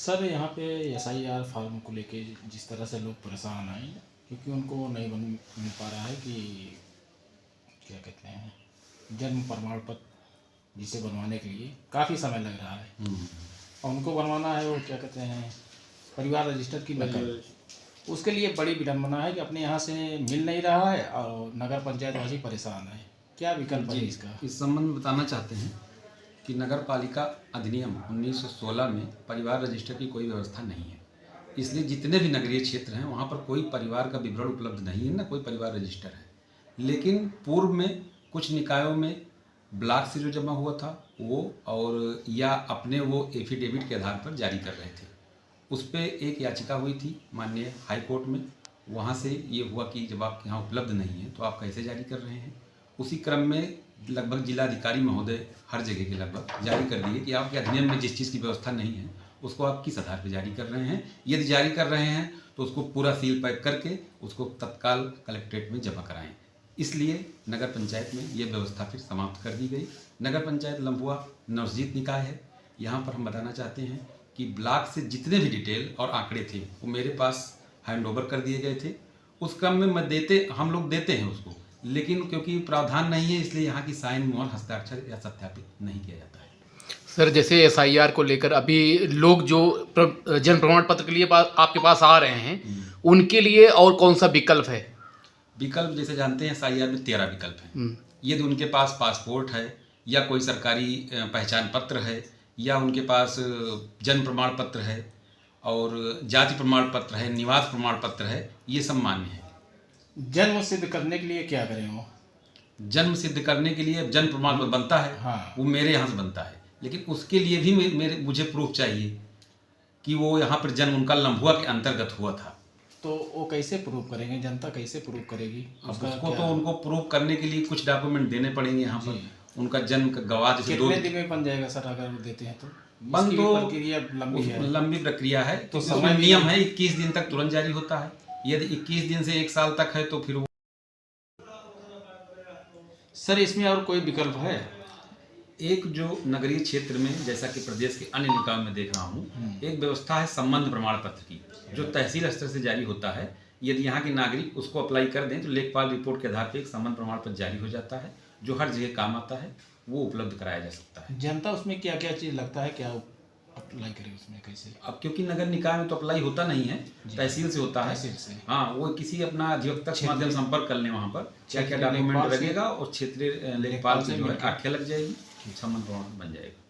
Sir यहाँ पे SIR farm को लेके जिस तरह से लोग परेशान आए, क्योंकि उनको नहीं मिल पा रहा है कि क्या कहते हैं, जन्म प्रमाण पत्र जिसे बनवाने के लिए काफ़ी समय लग रहा है। और उनको बनवाना है वो क्या कहते हैं, परिवार रजिस्टर की नकल, उसके लिए बड़ी विडम्बना है कि अपने यहाँ से मिल नहीं रहा है और नगर पंचायत वासी परेशान है। क्या विकल्प है इसका? इस संबंध में बताना चाहते हैं कि नगर पालिका अधिनियम 1916 में परिवार रजिस्टर की कोई व्यवस्था नहीं है। इसलिए जितने भी नगरीय क्षेत्र हैं वहाँ पर कोई परिवार का विवरण उपलब्ध नहीं है, ना कोई परिवार रजिस्टर है। लेकिन पूर्व में कुछ निकायों में ब्लॉक से जो जमा हुआ था वो और या अपने वो एफिडेविट के आधार पर जारी कर रहे थे। उस पर एक याचिका हुई थी माननीय हाई कोर्ट में। वहाँ से ये हुआ कि जब आपके यहाँ उपलब्ध नहीं है तो आप कैसे जारी कर रहे हैं। उसी क्रम में लगभग जिलाधिकारी महोदय हर जगह के लगभग जारी कर दिए कि आपके अधिनियम में जिस चीज़ की व्यवस्था नहीं है उसको आप किस आधार पर जारी कर रहे हैं। यदि जारी कर रहे हैं तो उसको पूरा सील पैक करके उसको तत्काल कलेक्ट्रेट में जमा कराएं। इसलिए नगर पंचायत में ये व्यवस्था फिर समाप्त कर दी गई। नगर पंचायत लम्बुआ नवजीत निकाय है। यहाँ पर हम बताना चाहते हैं कि ब्लॉक से जितने भी डिटेल और आंकड़े थे वो मेरे पास हैंडओवर कर दिए गए थे। उस क्रम में हम लोग देते हैं उसको, लेकिन क्योंकि प्रावधान नहीं है इसलिए यहाँ की साइन मोहर हस्ताक्षर या सत्यापित नहीं किया जाता है। सर जैसे SIR को लेकर अभी लोग जो जन्म प्रमाण पत्र के लिए आपके पास आ रहे हैं उनके लिए और कौन सा विकल्प है? विकल्प जैसे जानते हैं SIR में 13 विकल्प हैं। यदि उनके पास पासपोर्ट है या कोई सरकारी पहचान पत्र है या उनके पास जन्म प्रमाण पत्र है और जाति प्रमाण पत्र है, निवास प्रमाण पत्र है, ये सब मान्य है। जन्म सिद्ध करने के लिए क्या करें? वो जन्म सिद्ध करने के लिए जन्म प्रमाण पत्र बनता है। हाँ। वो मेरे यहाँ से बनता है, लेकिन उसके लिए भी मुझे प्रूफ चाहिए कि वो यहाँ पर जन्म उनका लम्बुआ के अंतर्गत हुआ था। तो वो कैसे प्रूव करेंगे? जनता कैसे प्रूव करेगी उसको? तो उनको प्रूव करने के लिए कुछ डॉक्यूमेंट देने पड़ेंगे यहाँ पर। उनका जन्म का गवाह जैसे कितने दिन में बन जाएगा सर अगर वो देते हैं तो? बन तो प्रक्रिया लंबी प्रक्रिया है, तो समय नियम है 21 दिन तक तुरंत जारी होता है। यदि 21 दिन से 1 साल तक है तो फिर सर इसमें और कोई विकल्प है? एक जो नगरीय क्षेत्र में जैसा कि प्रदेश के अन्य निकायों में देख रहा हूँ, एक व्यवस्था है संबंध प्रमाण पत्र की जो तहसील स्तर से जारी होता है। यदि यहाँ के नागरिक उसको अप्लाई कर दें तो लेखपाल रिपोर्ट के आधार पर एक संबंध प्रमाण पत्र जारी हो जाता है जो हर जगह काम आता है, वो उपलब्ध कराया जा सकता है। जनता उसमें क्या क्या चीज़ लगता है, क्या अप्लाई करे उसमें कैसे? अब क्योंकि नगर निकाय में तो अप्लाई होता नहीं है, तहसील से होता है। तहसील से हाँ, वो किसी अपना अधिवक्ता के माध्यम संपर्क कर लें, वहाँ पर क्या क्या डॉक्यूमेंट लगेगा और क्षेत्रीय लेखपाल से जो है आख्या लग जाएगी, संबंध प्रमाण बन जाएगा।